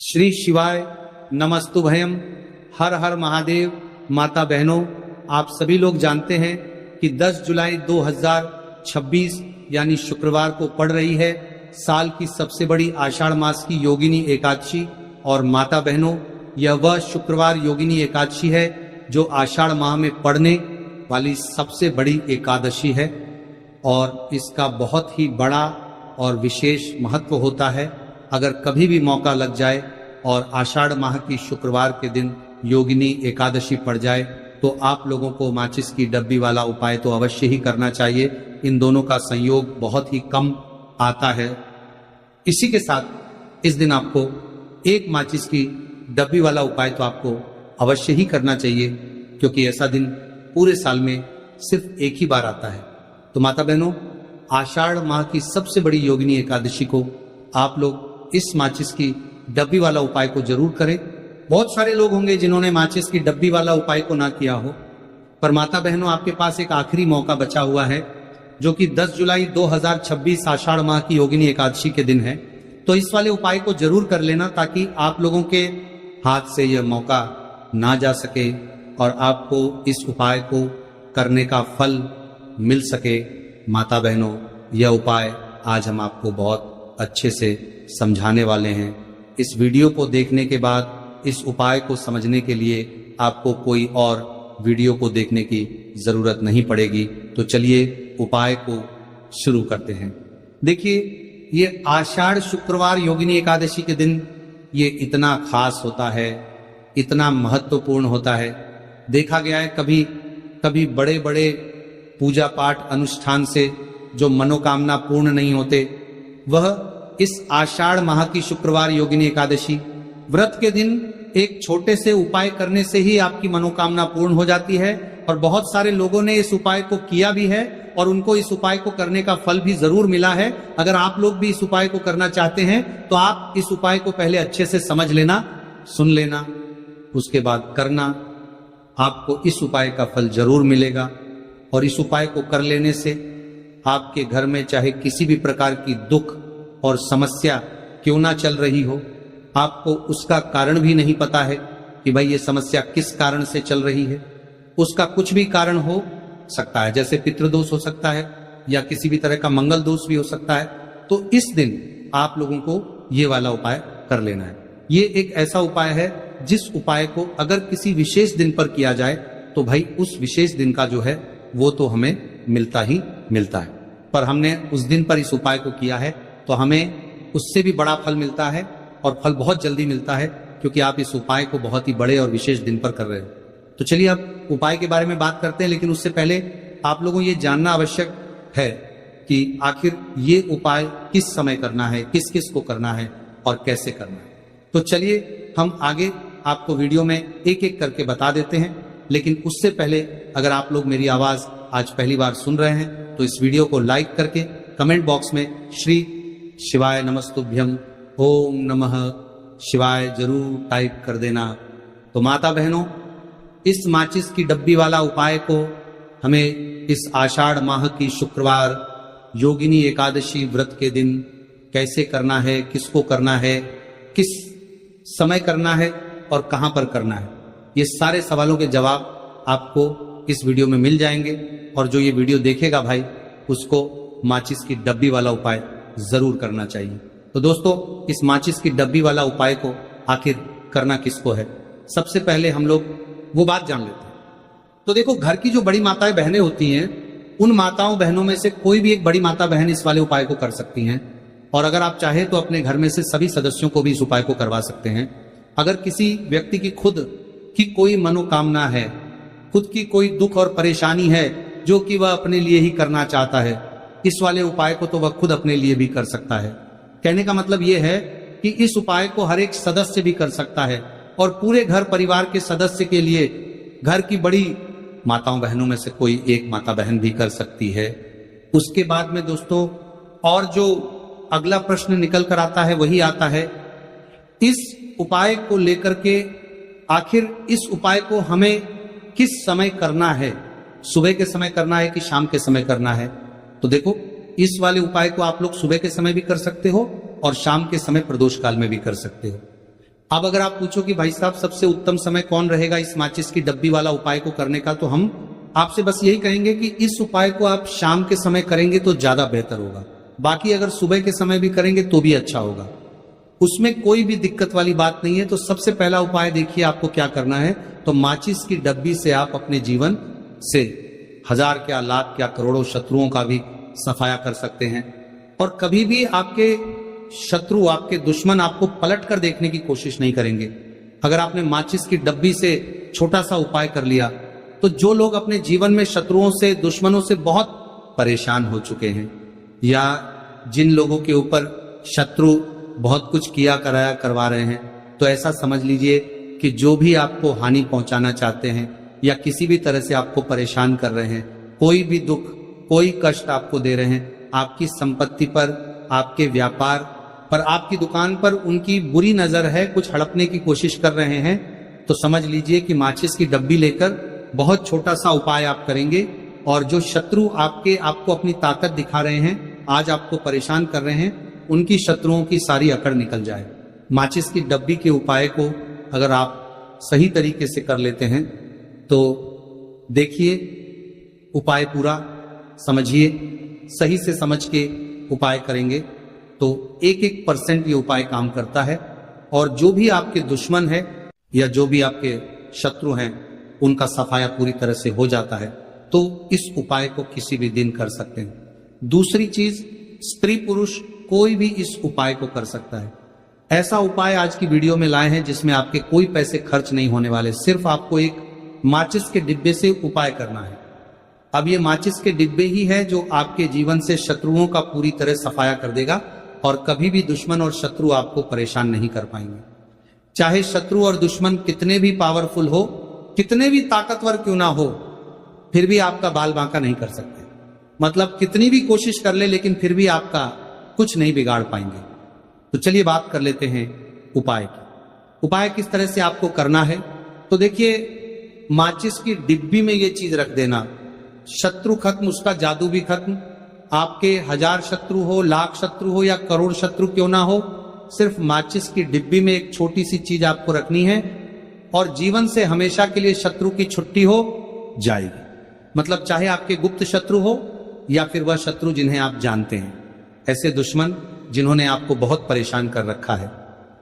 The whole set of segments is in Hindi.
श्री शिवाय नमस्तुभयम। हर हर महादेव। माता बहनों, आप सभी लोग जानते हैं कि 10 जुलाई 2026 यानी शुक्रवार को पड़ रही है साल की सबसे बड़ी आषाढ़ मास की योगिनी एकादशी। और माता बहनों, यह वह शुक्रवार योगिनी एकादशी है जो आषाढ़ माह में पड़ने वाली सबसे बड़ी एकादशी है और इसका बहुत ही बड़ा और विशेष महत्व होता है। अगर कभी भी मौका लग जाए और आषाढ़ माह की शुक्रवार के दिन योगिनी एकादशी पड़ जाए तो आप लोगों को माचिस की डब्बी वाला उपाय तो अवश्य ही करना चाहिए। इन दोनों का संयोग बहुत ही कम आता है। इसी के साथ इस दिन आपको एक माचिस की डब्बी वाला उपाय तो आपको अवश्य ही करना चाहिए, क्योंकि ऐसा दिन पूरे साल में सिर्फ एक ही बार आता है। तो माता बहनों, आषाढ़ माह की सबसे बड़ी योगिनी एकादशी को आप लोग इस माचिस की डब्बी वाला उपाय को जरूर करें। बहुत सारे लोग होंगे जिन्होंने माचिस की डब्बी वाला उपाय को ना किया हो, पर माता बहनों, आपके पास एक आखिरी मौका बचा हुआ है जो कि 10 जुलाई 2026 आषाढ़ माह की योगिनी एकादशी के दिन है। तो इस वाले उपाय को जरूर कर लेना ताकि आप लोगों के हाथ से यह मौका ना जा सके और आपको इस उपाय को करने का फल मिल सके। माता बहनों, यह उपाय आज हम आपको बहुत अच्छे से समझाने वाले हैं। इस वीडियो को देखने के बाद इस उपाय को समझने के लिए आपको कोई और वीडियो को देखने की जरूरत नहीं पड़ेगी। तो चलिए उपाय को शुरू करते हैं। देखिए, ये आषाढ़ शुक्रवार योगिनी एकादशी के दिन ये इतना खास होता है, इतना महत्वपूर्ण होता है। देखा गया है कभी बड़े बड़े पूजा पाठ अनुष्ठान से जो मनोकामना पूर्ण नहीं होते, वह इस आषाढ़ माह की शुक्रवार योगिनी एकादशी व्रत के दिन एक छोटे से उपाय करने से ही आपकी मनोकामना पूर्ण हो जाती है। और बहुत सारे लोगों ने इस उपाय को किया भी है और उनको इस उपाय को करने का फल भी जरूर मिला है। अगर आप लोग भी इस उपाय को करना चाहते हैं तो आप इस उपाय को पहले अच्छे से समझ लेना, सुन लेना, उसके बाद करना। आपको इस उपाय का फल जरूर मिलेगा। और इस उपाय को कर लेने से आपके घर में चाहे किसी भी प्रकार की दुख और समस्या क्यों ना चल रही हो, आपको उसका कारण भी नहीं पता है कि भाई ये समस्या किस कारण से चल रही है। उसका कुछ भी कारण हो सकता है, जैसे पितृदोष हो सकता है या किसी भी तरह का मंगल दोष भी हो सकता है। तो इस दिन आप लोगों को ये वाला उपाय कर लेना है। ये एक ऐसा उपाय है जिस उपाय को अगर किसी विशेष दिन पर किया जाए तो भाई उस विशेष दिन का जो है वो तो हमें मिलता ही मिलता है। पर हमने उस दिन पर इस उपाय को किया है तो हमें उससे भी बड़ा फल मिलता है और फल बहुत जल्दी मिलता है, क्योंकि आप इस उपाय को बहुत ही बड़े और विशेष दिन पर कर रहे हो। तो चलिए अब उपाय के बारे में बात करते हैं, लेकिन उससे पहले आप लोगों को ये जानना आवश्यक है कि आखिर ये उपाय किस समय करना है, किस किस को करना है और कैसे करना है। तो चलिए हम आगे आपको वीडियो में एक एक करके बता देते हैं। लेकिन उससे पहले अगर आप लोग मेरी आवाज आज पहली बार सुन रहे हैं तो इस वीडियो को लाइक करके कमेंट बॉक्स में श्री शिवाय नमस्तुभ्यम ओम नमः शिवाय जरूर टाइप कर देना। तो माता बहनों, इस माचिस की डब्बी वाला उपाय को हमें इस आषाढ़ माह की शुक्रवार योगिनी एकादशी व्रत के दिन कैसे करना है, किसको करना है, किस समय करना है और कहां पर करना है, ये सारे सवालों के जवाब आपको इस वीडियो में मिल जाएंगे। और जो ये वीडियो देखेगा भाई, उसको माचिस की डब्बी वाला उपाय जरूर करना चाहिए। तो दोस्तों, इस माचिस की डब्बी वाला उपाय को आखिर करना किसको है, सबसे पहले हम लोग वो बात जान लेते हैं। तो देखो, घर की जो बड़ी माताएं बहनें होती हैं, उन माताओं बहनों में से कोई भी एक बड़ी माता बहन इस वाले उपाय को कर सकती हैं। और अगर आप चाहे तो अपने घर में से सभी सदस्यों को भी इस उपाय को करवा सकते हैं। अगर किसी व्यक्ति की खुद की कोई मनोकामना है, खुद की कोई दुख और परेशानी है जो कि वह अपने लिए ही करना चाहता है, इस वाले उपाय को तो वह खुद अपने लिए भी कर सकता है। कहने का मतलब यह है कि इस उपाय को हर एक सदस्य भी कर सकता है और पूरे घर परिवार के सदस्य के लिए घर की बड़ी माताओं बहनों में से कोई एक माता बहन भी कर सकती है। उसके बाद में दोस्तों, और जो अगला प्रश्न निकल कर आता है वही आता है, इस उपाय को लेकर के आखिर इस उपाय को हमें किस समय करना है, सुबह के समय करना है कि शाम के समय करना है। तो देखो, इस वाले उपाय को आप लोग सुबह के समय भी कर सकते हो और शाम के समय प्रदोष काल में भी कर सकते हो। अब अगर आप पूछो कि भाई साहब सबसे उत्तम समय कौन रहेगा इस माचिस की डब्बी वाला उपाय को करने का, तो हम आपसे बस यही कहेंगे कि इस उपाय को आप शाम के समय करेंगे तो ज्यादा बेहतर होगा। बाकी अगर सुबह के समय भी करेंगे तो भी अच्छा होगा, उसमें कोई भी दिक्कत वाली बात नहीं है। तो सबसे पहला उपाय देखिए आपको क्या करना है। तो माचिस की डब्बी से आप अपने जीवन से हजार क्या, लाख क्या, करोड़ों शत्रुओं का भी सफाया कर सकते हैं। और कभी भी आपके शत्रु, आपके दुश्मन आपको पलट कर देखने की कोशिश नहीं करेंगे। अगर आपने माचिस की डब्बी से छोटा सा उपाय कर लिया तो जो लोग अपने जीवन में शत्रुओं से, दुश्मनों से बहुत परेशान हो चुके हैं, या जिन लोगों के ऊपर शत्रु बहुत कुछ किया कराया करवा रहे हैं, तो ऐसा समझ लीजिए कि जो भी आपको हानि पहुंचाना चाहते हैं या किसी भी तरह से आपको परेशान कर रहे हैं, कोई भी दुख, कोई कष्ट आपको दे रहे हैं, आपकी संपत्ति पर, आपके व्यापार पर, आपकी दुकान पर उनकी बुरी नजर है, कुछ हड़पने की कोशिश कर रहे हैं, तो समझ लीजिए कि माचिस की डब्बी लेकर बहुत छोटा सा उपाय आप करेंगे और जो शत्रु आपको अपनी ताकत दिखा रहे हैं, आज आपको परेशान कर रहे हैं, उनकी शत्रुओं की सारी अकड़ निकल जाए। माचिस की डब्बी के उपाय को अगर आप सही तरीके से कर लेते हैं तो देखिए, उपाय पूरा समझिए, सही से समझ के उपाय करेंगे तो 1% ये उपाय काम करता है। और जो भी आपके दुश्मन है या जो भी आपके शत्रु हैं, उनका सफाया पूरी तरह से हो जाता है। तो इस उपाय को किसी भी दिन कर सकते हैं। दूसरी चीज, स्त्री पुरुष कोई भी इस उपाय को कर सकता है। ऐसा उपाय आज की वीडियो में लाए हैं जिसमें आपके कोई पैसे खर्च नहीं होने वाले, सिर्फ आपको एक माचिस के डिब्बे से उपाय करना है। अब ये माचिस के डिब्बे ही है जो आपके जीवन से शत्रुओं का पूरी तरह सफाया कर देगा और कभी भी दुश्मन और शत्रु आपको परेशान नहीं कर पाएंगे। चाहे शत्रु और दुश्मन कितने भी पावरफुल हो, कितने भी ताकतवर क्यों ना हो, फिर भी आपका बाल बांका नहीं कर सकते। मतलब कितनी भी कोशिश कर ले, लेकिन फिर भी आपका कुछ नहीं बिगाड़ पाएंगे। तो चलिए बात कर लेते हैं उपाय की। उपाय किस तरह से आपको करना है, तो देखिए, माचिस की डिब्बी में ये चीज रख देना, शत्रु खत्म, उसका जादू भी खत्म। आपके 1000 शत्रु हो, लाख शत्रु हो या करोड़ शत्रु क्यों ना हो, सिर्फ माचिस की डिब्बी में एक छोटी सी चीज आपको रखनी है और जीवन से हमेशा के लिए शत्रु की छुट्टी हो जाएगी। मतलब चाहे आपके गुप्त शत्रु हो या फिर वह शत्रु जिन्हें आप जानते हैं, ऐसे दुश्मन जिन्होंने आपको बहुत परेशान कर रखा है,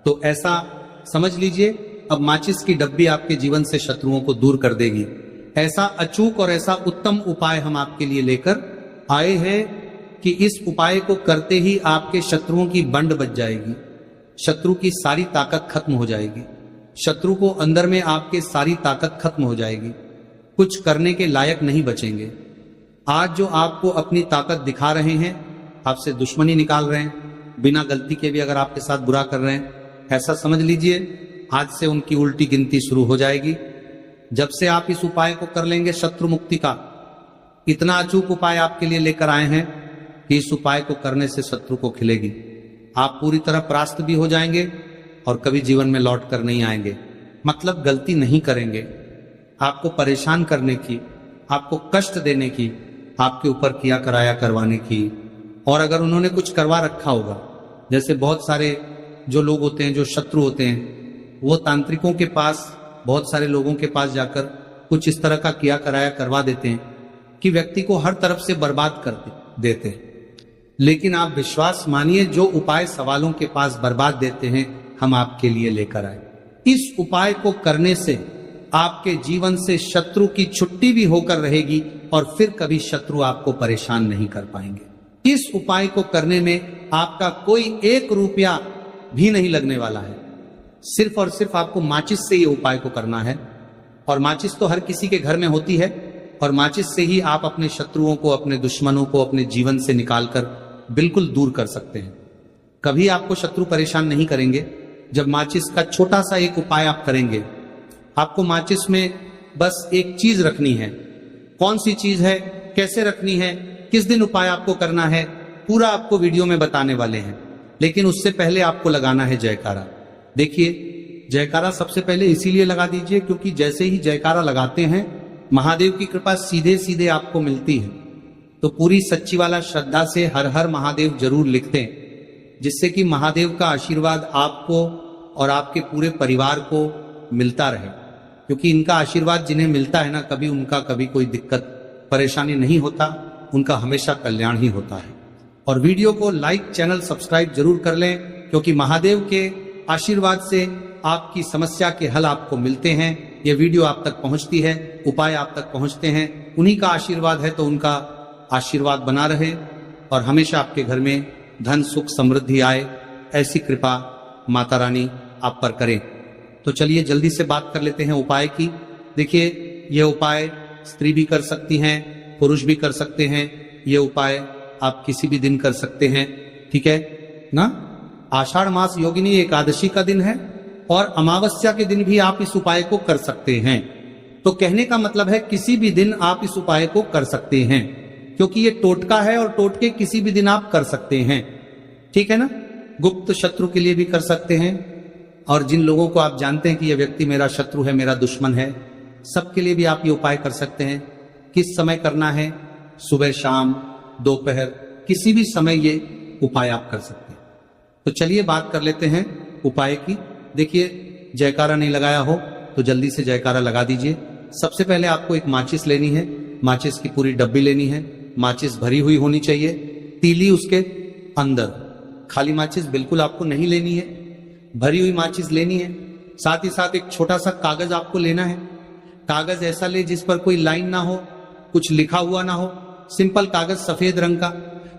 तो ऐसा समझ लीजिए अब माचिस की डब्बी आपके जीवन से शत्रुओं को दूर कर देगी। ऐसा अचूक और ऐसा उत्तम उपाय हम आपके लिए लेकर आए हैं कि इस उपाय को करते ही आपके शत्रुओं की बंड बच जाएगी, शत्रु की सारी ताकत खत्म हो जाएगी, शत्रु को अंदर में आपके सारी ताकत खत्म हो जाएगी, कुछ करने के लायक नहीं बचेंगे। आज जो आपको अपनी ताकत दिखा रहे हैं, आपसे दुश्मनी निकाल रहे हैं, बिना गलती के भी अगर आपके साथ बुरा कर रहे हैं, ऐसा समझ लीजिए आज से उनकी उल्टी गिनती शुरू हो जाएगी। जब से आप इस उपाय को कर लेंगे, शत्रु मुक्ति का इतना अचूक उपाय आपके लिए लेकर आए हैं कि इस उपाय को करने से शत्रु को खिलेगी, आप पूरी तरह परास्त भी हो जाएंगे और कभी जीवन में लौट कर नहीं आएंगे। मतलब गलती नहीं करेंगे, आपको परेशान करने की, आपको कष्ट देने की, आपके ऊपर किया कराया करवाने की। और अगर उन्होंने कुछ करवा रखा होगा, जैसे बहुत सारे जो लोग होते हैं, जो शत्रु होते हैं, वो तांत्रिकों के पास, बहुत सारे लोगों के पास जाकर कुछ इस तरह का किया कराया करवा देते हैं कि व्यक्ति को हर तरफ से बर्बाद कर देते हैं। लेकिन आप विश्वास मानिए, जो उपाय सवालों के पास बर्बाद देते हैं, हम आपके लिए लेकर आए। इस उपाय को करने से आपके जीवन से शत्रु की छुट्टी भी होकर रहेगी और फिर कभी शत्रु आपको परेशान नहीं कर पाएंगे। इस उपाय को करने में आपका कोई 1 रुपया भी नहीं लगने वाला है। सिर्फ और सिर्फ आपको माचिस से ये उपाय को करना है, और माचिस तो हर किसी के घर में होती है, और माचिस से ही आप अपने शत्रुओं को, अपने दुश्मनों को अपने जीवन से निकालकर बिल्कुल दूर कर सकते हैं। कभी आपको शत्रु परेशान नहीं करेंगे जब माचिस का छोटा सा एक उपाय आप करेंगे। आपको माचिस में बस एक चीज रखनी है। कौन सी चीज है, कैसे रखनी है, किस दिन उपाय आपको करना है, पूरा आपको वीडियो में बताने वाले हैं। लेकिन उससे पहले आपको लगाना है जयकारा। देखिए, जयकारा सबसे पहले इसीलिए लगा दीजिए क्योंकि जैसे ही जयकारा लगाते हैं, महादेव की कृपा सीधे सीधे आपको मिलती है। तो पूरी सच्ची वाला श्रद्धा से हर हर महादेव जरूर लिखते हैं, जिससे कि महादेव का आशीर्वाद आपको और आपके पूरे परिवार को मिलता रहे, क्योंकि इनका आशीर्वाद जिन्हें मिलता है ना, कभी उनका कभी कोई दिक्कत परेशानी नहीं होता, उनका हमेशा कल्याण ही होता है। और वीडियो को लाइक, चैनल सब्सक्राइब जरूर कर लें, क्योंकि महादेव के आशीर्वाद से आपकी समस्या के हल आपको मिलते हैं। ये वीडियो आप तक पहुंचती है, उपाय आप तक पहुंचते हैं, उन्हीं का आशीर्वाद है, तो उनका आशीर्वाद बना रहे और हमेशा आपके घर में धन सुख समृद्धि आए, ऐसी कृपा माता रानी आप पर करें। तो चलिए जल्दी से बात कर लेते हैं उपाय की। देखिए, ये उपाय स्त्री भी कर सकती हैं, पुरुष भी कर सकते हैं। ये उपाय आप किसी भी दिन कर सकते हैं, ठीक है ना। आषाढ़ मास योगिनी एकादशी का दिन है और अमावस्या के दिन भी आप इस उपाय को कर सकते हैं। तो कहने का मतलब है किसी भी दिन आप इस उपाय को कर सकते हैं, क्योंकि ये टोटका है और टोटके किसी भी दिन आप कर सकते हैं, ठीक है ना। गुप्त शत्रु के लिए भी कर सकते हैं, और जिन लोगों को आप जानते हैं कि यह व्यक्ति मेरा शत्रु है, मेरा दुश्मन है, सबके लिए भी आप ये उपाय कर सकते हैं। किस समय करना है? सुबह, शाम, दोपहर, किसी भी समय ये उपाय आप कर सकते हैं। तो चलिए बात कर लेते हैं उपाय की। देखिए, जयकारा नहीं लगाया हो तो जल्दी से जयकारा लगा दीजिए। सबसे पहले आपको एक माचिस लेनी है, माचिस की पूरी डब्बी लेनी है। माचिस भरी हुई होनी चाहिए, तीली उसके अंदर, खाली माचिस बिल्कुल आपको नहीं लेनी है, भरी हुई माचिस लेनी है। साथ ही साथ एक छोटा सा कागज आपको लेना है। कागज ऐसा ले जिस पर कोई लाइन ना हो, कुछ लिखा हुआ ना हो, सिंपल कागज सफेद रंग का।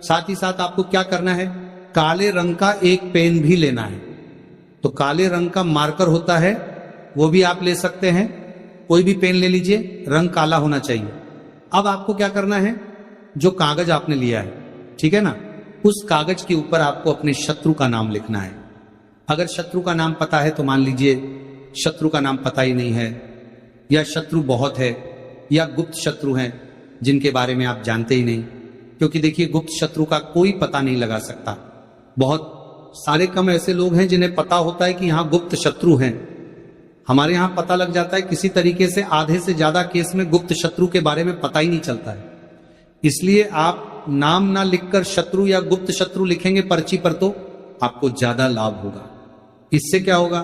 साथ ही साथ आपको क्या करना है, काले रंग का एक पेन भी लेना है। तो काले रंग का मार्कर होता है, वो भी आप ले सकते हैं, कोई भी पेन ले लीजिए, रंग काला होना चाहिए। अब आपको क्या करना है, जो कागज आपने लिया है, ठीक है ना, उस कागज के ऊपर आपको अपने शत्रु का नाम लिखना है। अगर शत्रु का नाम पता है तो मान लीजिए शत्रु का नाम पता ही नहीं है, या शत्रु बहुत है, या गुप्त शत्रु हैं जिनके बारे में आप जानते ही नहीं। क्योंकि देखिए, गुप्त शत्रु का कोई पता नहीं लगा सकता। बहुत सारे कम ऐसे लोग हैं जिन्हें पता होता है कि यहाँ गुप्त शत्रु हैं। हमारे यहाँ पता लग जाता है किसी तरीके से, आधे से ज्यादा केस में गुप्त शत्रु के बारे में पता ही नहीं चलता है। इसलिए आप नाम ना लिखकर शत्रु या गुप्त शत्रु लिखेंगे पर्ची पर तो आपको ज्यादा लाभ होगा। इससे क्या होगा,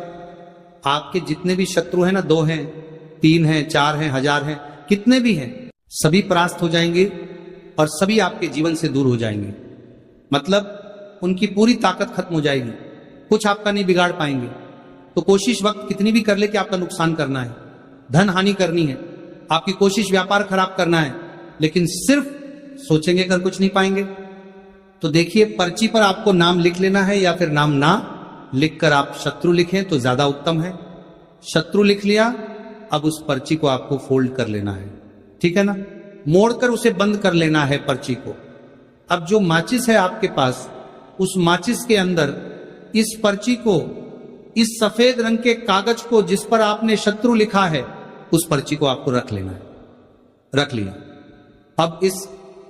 आपके जितने भी शत्रु हैं ना, 2 हैं, 3 हैं, 4 हैं, 1000 हैं, कितने भी हैं, सभी परास्त हो जाएंगे और सभी आपके जीवन से दूर हो जाएंगे। मतलब उनकी पूरी ताकत खत्म हो जाएगी, कुछ आपका नहीं बिगाड़ पाएंगे। तो कोशिश वक्त कितनी भी कर ले कि आपका नुकसान करना है, धन हानि करनी है, आपकी कोशिश व्यापार खराब करना है, लेकिन सिर्फ सोचेंगे कर कुछ नहीं पाएंगे। तो देखिए, पर्ची पर आपको नाम लिख लेना है, या फिर नाम ना लिखकर आप शत्रु लिखें तो ज्यादा उत्तम है। शत्रु लिख लिया, अब उस पर्ची को आपको फोल्ड कर लेना है, ठीक है ना, मोड़कर उसे बंद कर लेना है पर्ची को। अब जो माचिस है आपके पास, उस माचिस के अंदर इस पर्ची को, इस सफेद रंग के कागज को जिस पर आपने शत्रु लिखा है, उस पर्ची को आपको रख लेना है। रख लिया, अब इस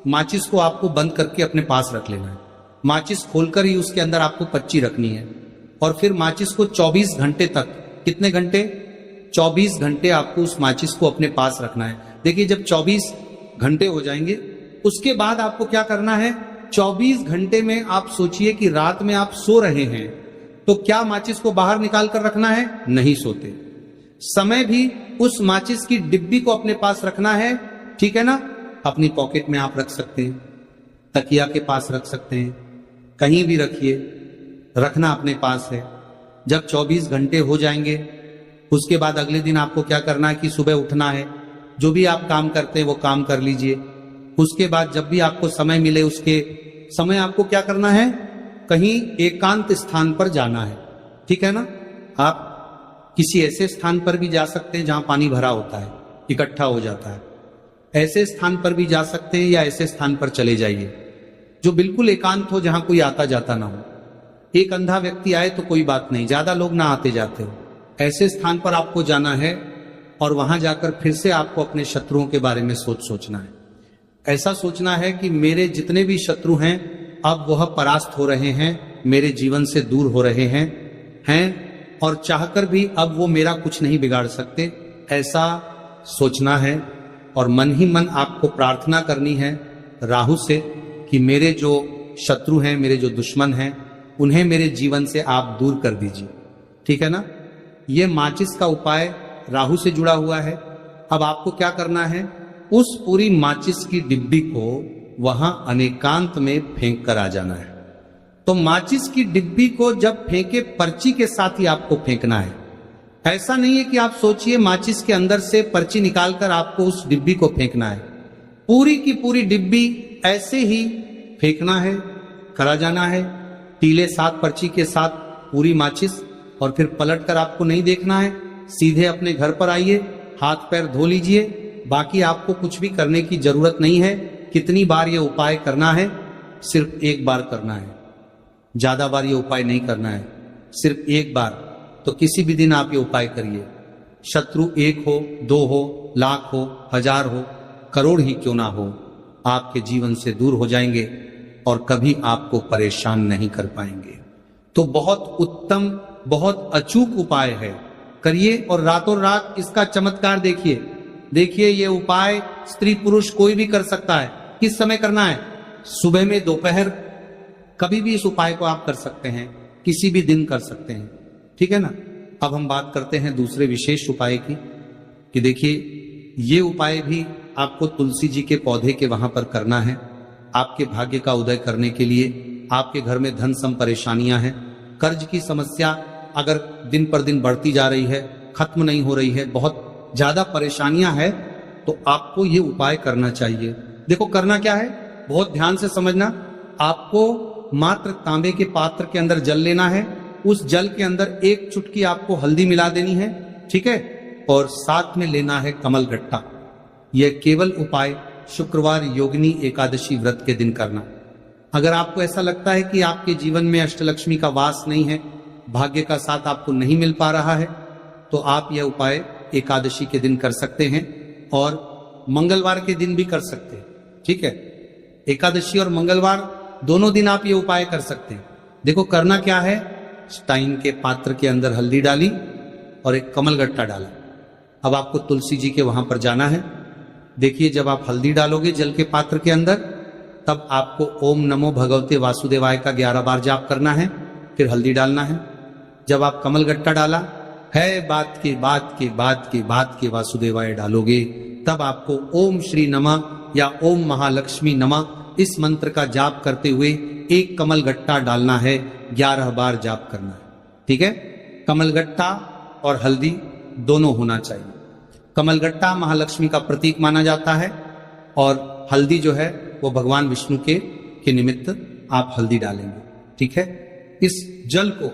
माचिस को आपको बंद करके अपने पास रख लेना है। माचिस खोलकर ही उसके अंदर आपको पर्ची रखनी है, और फिर माचिस को 24 घंटे तक, कितने घंटे, 24 घंटे आपको उस माचिस को अपने पास रखना है। देखिए, जब 24 घंटे हो जाएंगे, उसके बाद आपको क्या करना है, 24 घंटे में आप सोचिए कि रात में आप सो रहे हैं, तो क्या माचिस को बाहर निकाल कर रखना है? नहीं सोते। समय भी उस माचिस की डिब्बी को अपने पास रखना है, ठीक है ना। अपनी पॉकेट में आप रख सकते हैं, तकिया के पास रख सकते हैं, कहीं भी रखिए, रखना अपने पास है। जब 24 घंटे हो जाएंगे, उसके बाद अगले दिन आपको क्या करना है कि सुबह उठना है, जो भी आप काम करते हैं वो काम कर लीजिए। उसके बाद जब भी आपको समय मिले, उसके समय आपको क्या करना है, कहीं एकांत स्थान पर जाना है, ठीक है ना। आप किसी ऐसे स्थान पर भी जा सकते हैं जहां पानी भरा होता है, इकट्ठा हो जाता है, ऐसे स्थान पर भी जा सकते हैं, या ऐसे स्थान पर चले जाइए जो बिल्कुल एकांत हो, जहां कोई आता जाता ना हो। एक अंधा व्यक्ति आए तो कोई बात नहीं, ज्यादा लोग ना आते जाते हो, ऐसे स्थान पर आपको जाना है, और वहां जाकर फिर से आपको अपने शत्रुओं के बारे में सोचना है। ऐसा सोचना है कि मेरे जितने भी शत्रु हैं, अब वह परास्त हो रहे हैं, मेरे जीवन से दूर हो रहे हैं, और चाहकर भी अब वो मेरा कुछ नहीं बिगाड़ सकते, ऐसा सोचना है। और मन ही मन आपको प्रार्थना करनी है राहु से कि मेरे जो शत्रु हैं, मेरे जो दुश्मन हैं, उन्हें मेरे जीवन से आप दूर कर दीजिए। ठीक है ना। ये माचिस का उपाय राहु से जुड़ा हुआ है। अब आपको क्या करना है, उस पूरी माचिस की डिब्बी को वहां अनेकांत में फेंक कर आ जाना है। तो माचिस की डिब्बी को जब फेंके, पर्ची के साथ ही आपको फेंकना है। ऐसा नहीं है कि आप सोचिए माचिस के अंदर से पर्ची निकालकर आपको उस डिब्बी को फेंकना है। पूरी की पूरी डिब्बी ऐसे ही फेंकना है, करा जाना है, तीले साथ पर्ची के साथ पूरी माचिस। और फिर पलट कर आपको नहीं देखना है, सीधे अपने घर पर आइए, हाथ पैर धो लीजिए। बाकी आपको कुछ भी करने की जरूरत नहीं है। कितनी बार ये उपाय करना है, सिर्फ एक बार करना है, ज्यादा बार ये उपाय नहीं करना है, सिर्फ एक बार। तो किसी भी दिन आप ये उपाय करिए। शत्रु 1 हो, 2 हो, लाख हो, 1000 हो, करोड़ ही क्यों ना हो, आपके जीवन से दूर हो जाएंगे और कभी आपको परेशान नहीं कर पाएंगे। तो बहुत उत्तम, बहुत अचूक उपाय है, करिए और रातों रात इसका चमत्कार देखिए। देखिए ये उपाय स्त्री पुरुष कोई भी कर सकता है। किस समय करना है? सुबह में, दोपहर, कभी भी इस उपाय को आप कर सकते हैं, किसी भी दिन कर सकते हैं, ठीक है ना। अब हम बात करते हैं दूसरे विशेष उपाय की, कि देखिए ये उपाय भी आपको तुलसी जी के पौधे के वहां पर करना है। आपके भाग्य का उदय करने के लिए, आपके घर में धन सम परेशानियां हैं, कर्ज की समस्या अगर दिन पर दिन बढ़ती जा रही है, खत्म नहीं हो रही है, बहुत ज्यादा परेशानियां हैं, तो आपको ये उपाय करना चाहिए। देखो करना क्या है, बहुत ध्यान से समझना। आपको मात्र तांबे के पात्र के अंदर जल लेना है, उस जल के अंदर 1 चुटकी आपको हल्दी मिला देनी है, ठीक है, और साथ में लेना है कमल गट्टा। यह केवल उपाय शुक्रवार योगिनी एकादशी व्रत के दिन करना। अगर आपको ऐसा लगता है कि आपके जीवन में अष्टलक्ष्मी का वास नहीं है, भाग्य का साथ आपको नहीं मिल पा रहा है, तो आप यह उपाय एकादशी के दिन कर सकते हैं और मंगलवार के दिन भी कर सकते हैं, ठीक है। एकादशी और मंगलवार दोनों दिन आप ये उपाय कर सकते हैं। देखो करना क्या है, स्टाइन के पात्र के अंदर हल्दी डाली और एक कमल गट्टा डाला। अब आपको तुलसी जी के वहां पर जाना है। देखिए जब आप हल्दी डालोगे जल के पात्र के अंदर, तब आपको ओम नमो भगवते वासुदेवाय का 11 बार जाप करना है, फिर हल्दी डालना है। जब आप कमल गट्टा डाला है, बात के वासुदेवाय डालोगे, तब आपको ओम श्री नमः या ओम महालक्ष्मी नमः इस मंत्र का जाप करते हुए 1 कमल गट्टा डालना है, 11 बार जाप करना है, ठीक है। कमल गट्टा और हल्दी दोनों होना चाहिए। कमल गट्टा महालक्ष्मी का प्रतीक माना जाता है और हल्दी जो है वो भगवान विष्णु के निमित्त आप हल्दी डालेंगे, ठीक है। इस जल को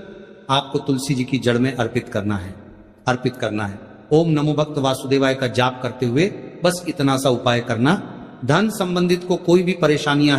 आपको तुलसी जी की जड़ में अर्पित करना है। ओम नमो भक्त वासुदेवाय का जाप करते हुए बस इतना सा उपाय करना। धन संबंधित को कोई भी परेशानियां है